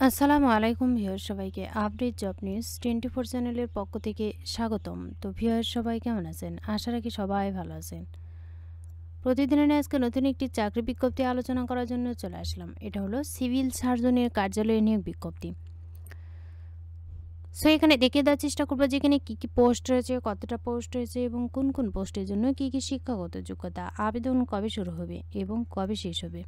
আসসালামু আলাইকুম ভিউয়ার সবাইকে আপডেট জব নিউজ 24 চ্যানেলের পক্ষ থেকে স্বাগতম। তো ভিউয়ার সবাই কেমন আছেন? আশা রাখি সবাই ভালো আছেন। প্রতিদিনের আজকে নতুন একটি চাকরি বিজ্ঞপ্তি আলোচনা করার জন্য চলে আসলাম। এটা হলো সিভিল সার্জনের কার্যালয়ে নিয়োগ বিজ্ঞপ্তি। সো এখানে দেখিয়ে দেওয়ার চেষ্টা করবো যেখানে কী কী পোস্ট রয়েছে, কতটা পোস্ট রয়েছে এবং কোন কোন পোস্টের জন্য কী কী শিক্ষাগত যোগ্যতা, আবেদন কবে শুরু হবে এবং কবে শেষ হবে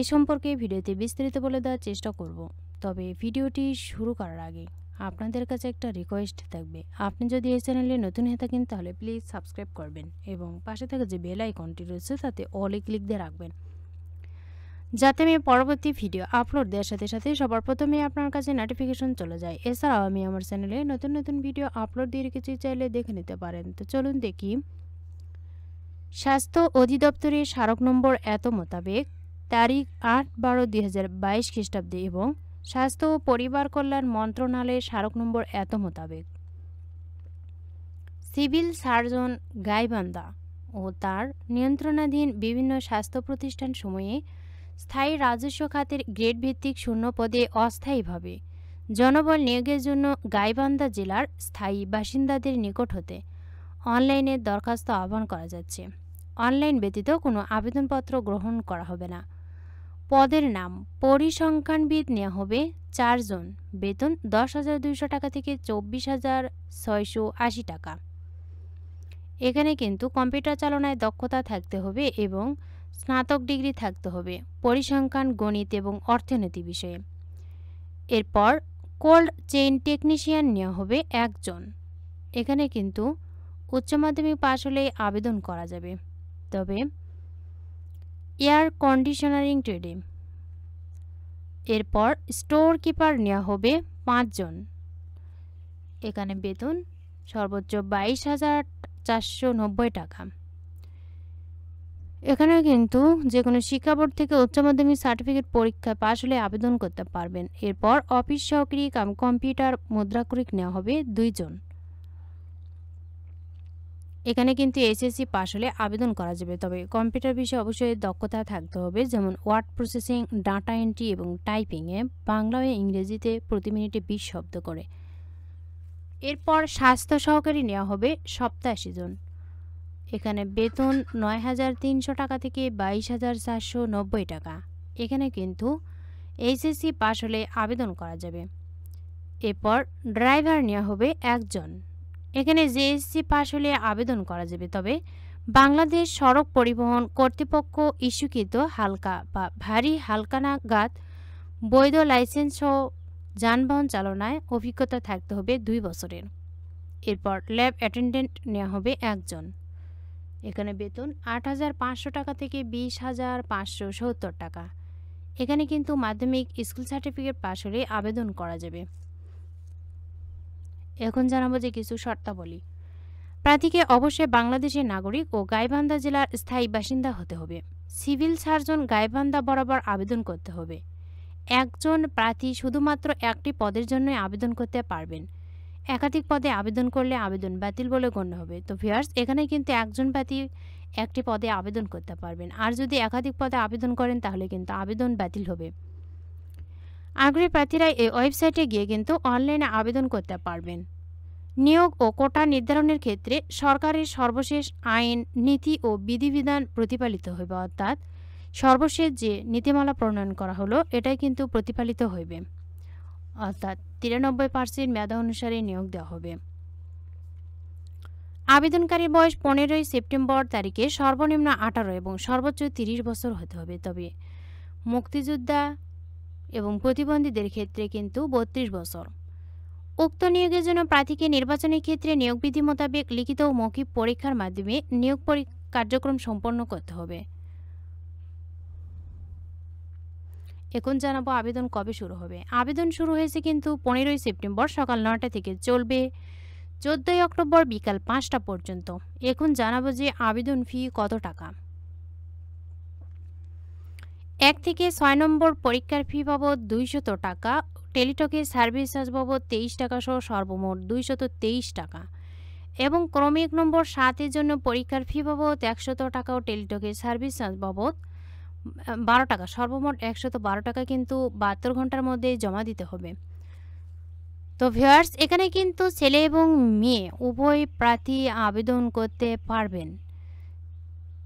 এ সম্পর্কে ভিডিওতে বিস্তারিত বলে দেওয়ার চেষ্টা করব। তবে ভিডিওটি শুরু করার আগে আপনাদের কাছে একটা রিকোয়েস্ট থাকবে, আপনি যদি এই চ্যানেলে নতুন হয়ে থাকেন তাহলে প্লিজ সাবস্ক্রাইব করবেন এবং পাশে থাকা যে বেল আইকনটি রয়েছে তাতে অলে ক্লিক দিয়ে রাখবেন, যাতে আমি পরবর্তী ভিডিও আপলোড দেওয়ার সাথে সাথে সবার প্রথমে আপনার কাছে নোটিফিকেশন চলে যায়। এছাড়াও আমি আমার চ্যানেলে নতুন নতুন ভিডিও আপলোড দিয়ে রেখেছি, চাইলে দেখে নিতে পারেন। তো চলুন দেখি। স্বাস্থ্য অধিদপ্তরের স্মারক নম্বর এত মোতাবেক তারিখ 8/12/2022 খ্রিস্টাব্দে এবং স্বাস্থ্য ও পরিবার কল্যাণ মন্ত্রণালয়ের স্মারক নম্বর এত মোতাবেক সিভিল সার্জন গাইবান্ধা ও তার নিয়ন্ত্রণাধীন বিভিন্ন স্বাস্থ্য প্রতিষ্ঠান সমূহে স্থায়ী রাজস্ব খাতের গ্রেড ভিত্তিক শূন্য পদে অস্থায়ীভাবে জনবল নিয়োগের জন্য গাইবান্ধা জেলার স্থায়ী বাসিন্দাদের নিকট হতে অনলাইনে দরখাস্ত আহ্বান করা যাচ্ছে। অনলাইন ব্যতীত কোনো আবেদনপত্র গ্রহণ করা হবে না। পদের নাম পরিসংখ্যানবিদ নেওয়া হবে 4 জন, বেতন 10,200 টাকা থেকে 24,680 টাকা। এখানে কিন্তু কম্পিউটার চালনায় দক্ষতা থাকতে হবে এবং স্নাতক ডিগ্রি থাকতে হবে পরিসংখ্যান, গণিত এবং অর্থনীতি বিষয়ে। এরপর কোল্ড চেইন টেকনিশিয়ান নেওয়া হবে 1 জন। এখানে কিন্তু উচ্চ মাধ্যমিক পাশ হলেই আবেদন করা যাবে। তবে এয়ার কন্ডিশনারিং ট্রেডে। এরপর স্টোর কিপার নেওয়া হবে 5 জন। এখানে বেতন সর্বোচ্চ 22,490 টাকা। এখানে কিন্তু যে কোনো শিক্ষা বোর্ড থেকে উচ্চ মাধ্যমিক সার্টিফিকেট পরীক্ষায় পাশ হলে আবেদন করতে পারবেন। এরপর অফিস সহকারী কাম কম্পিউটার মুদ্রাক্ষরিক নেওয়া হবে 2 জন। এখানে কিন্তু এসএসসি পাশ হলে আবেদন করা যাবে। তবে কম্পিউটার বিষয়ে অবশ্যই দক্ষতা থাকতে হবে, যেমন ওয়ার্ড প্রসেসিং, ডাটা এন্ট্রি এবং টাইপিংয়ে বাংলা ও ইংরেজিতে প্রতি মিনিটে 20 শব্দ করে। এরপর স্বাস্থ্য সহকারী নেওয়া হবে 87 জন। এখানে বেতন 9,300 টাকা থেকে 22,490 টাকা। এখানে কিন্তু এইচএসসি পাশ হলে আবেদন করা যাবে। এরপর ড্রাইভার নেওয়া হবে 1 জন। এখানে জেএসসি পাশ হলে আবেদন করা যাবে। তবে বাংলাদেশ সড়ক পরিবহন কর্তৃপক্ষ ইস্যুকৃত হালকা বা ভারী হালকা নাগাদ বৈধ লাইসেন্স সহ যানবাহন চালনায় অভিজ্ঞতা থাকতে হবে 2 বছরের। এরপর ল্যাব অ্যাটেন্ডেন্ট নেওয়া হবে 1 জন। এখানে বেতন 8,500 টাকা থেকে 20,570 টাকা। এখানে কিন্তু মাধ্যমিক স্কুল সার্টিফিকেট পাশ হলে আবেদন করা যাবে। এখন জানাবো যে কিছু শর্তাবলী। প্রার্থীকে অবশ্যই বাংলাদেশের নাগরিক ও গাইবান্ধা জেলার স্থায়ী বাসিন্দা হতে হবে। সিভিল সার্জন গাইবান্ধা বরাবর আবেদন করতে হবে। একজন প্রার্থী শুধুমাত্র একটি পদের জন্যই আবেদন করতে পারবেন। একাধিক পদে আবেদন করলে আবেদন বাতিল বলে গণ্য হবে। তো ভিউয়ার্স, এখানে কিন্তু একজন প্রার্থী একটি পদে আবেদন করতে পারবেন, আর যদি একাধিক পদে আবেদন করেন তাহলে কিন্তু আবেদন বাতিল হবে। আগ্রহী প্রার্থীরা এই ওয়েবসাইটে গিয়ে কিন্তু অনলাইনে আবেদন করতে পারবেন। নিয়োগ ও কোটা নির্ধারণের ক্ষেত্রে সরকারের সর্বশেষ আইন, নীতি ও বিধিবিধান প্রতিপালিত হইবে, অর্থাৎ সর্বশেষ যে নীতিমালা প্রণয়ন করা হলো এটাই কিন্তু প্রতিপালিত হইবে, অর্থাৎ 93% মেধা অনুসারে নিয়োগ দেওয়া হবে। আবেদনকারী বয়স 15 সেপ্টেম্বর তারিখে সর্বনিম্ন 18 এবং সর্বোচ্চ 30 বছর হতে হবে। তবে মুক্তিযোদ্ধা এবং প্রতিবন্ধীদের ক্ষেত্রে কিন্তু 32 বছর। উক্ত নিয়োগের জন্য প্রার্থীকে নির্বাচনের ক্ষেত্রে নিয়োগ বিধি মোতাবেক লিখিত ও মৌখিক পরীক্ষার মাধ্যমে নিয়োগ কার্যক্রম সম্পন্ন করতে হবে। এখন জানাবো আবেদন কবে শুরু হবে। আবেদন শুরু হয়েছে কিন্তু 15 সেপ্টেম্বর সকাল 9টা থেকে, চলবে 14 অক্টোবর বিকাল 5টা পর্যন্ত। এখন জানাবো যে আবেদন ফি কত টাকা। 1 থেকে 6 নম্বর পরীক্ষার ফি বাবদ 200 টাকা, টেলিটকের সার্ভিস চার্জ বাবদ 23 টাকা সহ সর্বমোট 223 টাকা এবং ক্রমিক নম্বর 7 এর জন্য পরীক্ষার ফি বাবদ 100 টাকা ও টেলিটকের সার্ভিস চার্জ বাবদ 12 টাকা, সর্বমোট 112 টাকা কিন্তু 72 ঘন্টার মধ্যে জমা দিতে হবে। তো ভিউয়ার্স, এখানে কিন্তু ছেলে এবং মেয়ে উভয় প্রার্থী আবেদন করতে পারবেন।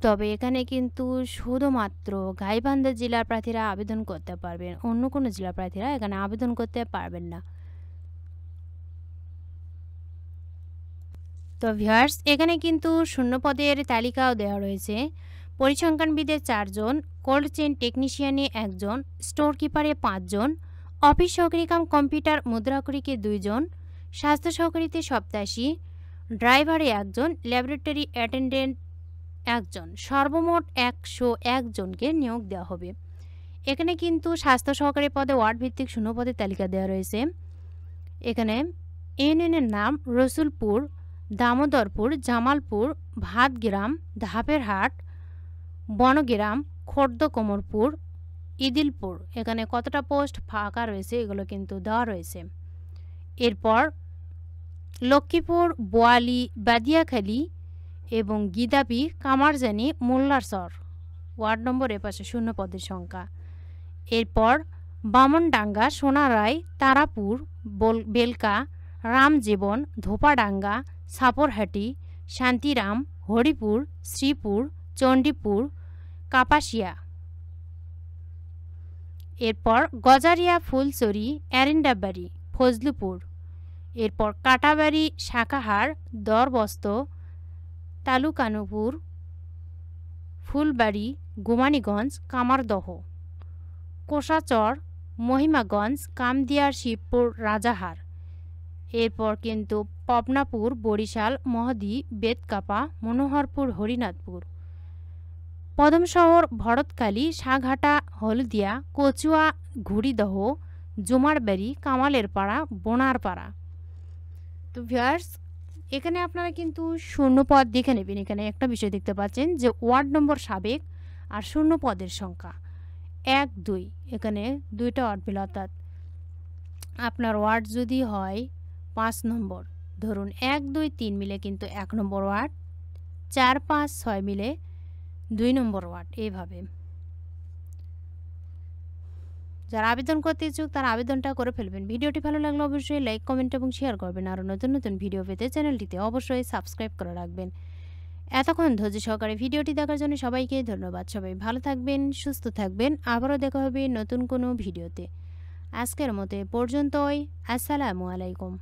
তবে এখানে কিন্তু শুধুমাত্র গাইবান্ধা জেলার প্রার্থীরা আবেদন করতে পারবেন, অন্য কোনো জেলার প্রার্থীরা এখানে আবেদন করতে পারবেন না। তো ভিউয়ার্স, এখানে কিন্তু শূন্যপদের তালিকাও দেওয়া রয়েছে। পরিসংখ্যানবিদে 4 জন, কোল্ড চেইন টেকনিশিয়ানে 1 জন, স্টোর কিপারে 5 জন, অফিস সহকারী কাম কম্পিউটার মুদ্রাকরীকে 2 জন, স্বাস্থ্য সহকারীতে 87, ড্রাইভারে 1 জন, ল্যাবরেটরি অ্যাটেন্ডেন্ট 1 জন, সর্বমোট 101 জনকে নিয়োগ দেওয়া হবে। এখানে কিন্তু স্বাস্থ্য সহকারী পদে ওয়ার্ড ভিত্তিক শূন্যপদের তালিকা দেওয়া রয়েছে। এখানে ইউনিয়নের নাম রসুলপুর, দামোদরপুর, জামালপুর, ভাতগ্রাম, ধাপেরহাট, বনগ্রাম, খোর্দ কোমরপুর, ইদিলপুর। এখানে কতটা পোস্ট ফাঁকা রয়েছে এগুলো কিন্তু দেওয়া রয়েছে। এরপর লক্ষ্মীপুর, বোয়ালি, বাদিয়াখালী এবং গিদাবি, কামারজানি, মোল্লারসর ওয়ার্ড নম্বর এপাশে শূন্য পদের সংখ্যা। এরপর বামনডাঙ্গা, সোনারায়, তারাপুর, বেলকা, রামজীবন, ধোপাডাঙ্গা, সাপরহাটি, শান্তিরাম, হরিপুর, শ্রীপুর, চণ্ডীপুর, কাপাসিয়া। এরপর গজারিয়া, ফুলচুরি, এরিন্ডাবাড়ি, ফজলুপুর। এরপর কাটাবাড়ি, শাকাহার, দরবস্ত, তালুকানুপুর, ফুলবাড়ি, গুমানীগঞ্জ, কামারদহ, কোষাচর, মহিমাগঞ্জ, কামদিয়ার, শিবপুর, রাজাহার। এরপর কিন্তু পবনাপুর, বরিশাল, মহদী, বেতকাপা, মনোহরপুর, হরিনাথপুর, পদমশহর, ভরতখালী, সাঘাটা, হলদিয়া, কচুয়া, ঘুড়িদহ, জুমারবাড়ি, কামালেরপাড়া, বোনারপাড়া। তো ভিউয়ার্স, এখানে আপনারা কিন্তু শূন্যপদ দেখে নেবেন। এখানে একটা বিষয় দেখতে পাচ্ছেন যে ওয়ার্ড নম্বর সাবেক আর শূন্য পদের সংখ্যা 1, 2। এখানে 2টা ওয়ার্ড মিলে, অর্থাৎ আপনার ওয়ার্ড যদি হয় 5 নম্বর, ধরুন 1, 2, 3 মিলে কিন্তু 1 নম্বর ওয়ার্ড, 4, 5, 6 মিলে 2 নম্বর ওয়ার্ড। এইভাবে যারা আবেদন করতে ইচ্ছুক তারা আবেদনটা করে ফেলবেন। ভিডিওটি ভালো লাগলে অবশ্যই লাইক, কমেন্ট এবং শেয়ার করবেন। আরও নতুন নতুন ভিডিও পেতে চ্যানেলটিতে অবশ্যই সাবস্ক্রাইব করে রাখবেন। এতক্ষণ ধৈর্য সহকারে ভিডিওটি দেখার জন্য সবাইকে ধন্যবাদ। সবাই ভালো থাকবেন, সুস্থ থাকবেন। আবারও দেখা হবে নতুন কোনো ভিডিওতে। আজকের মতো পর্যন্তই। আসসালামু আলাইকুম।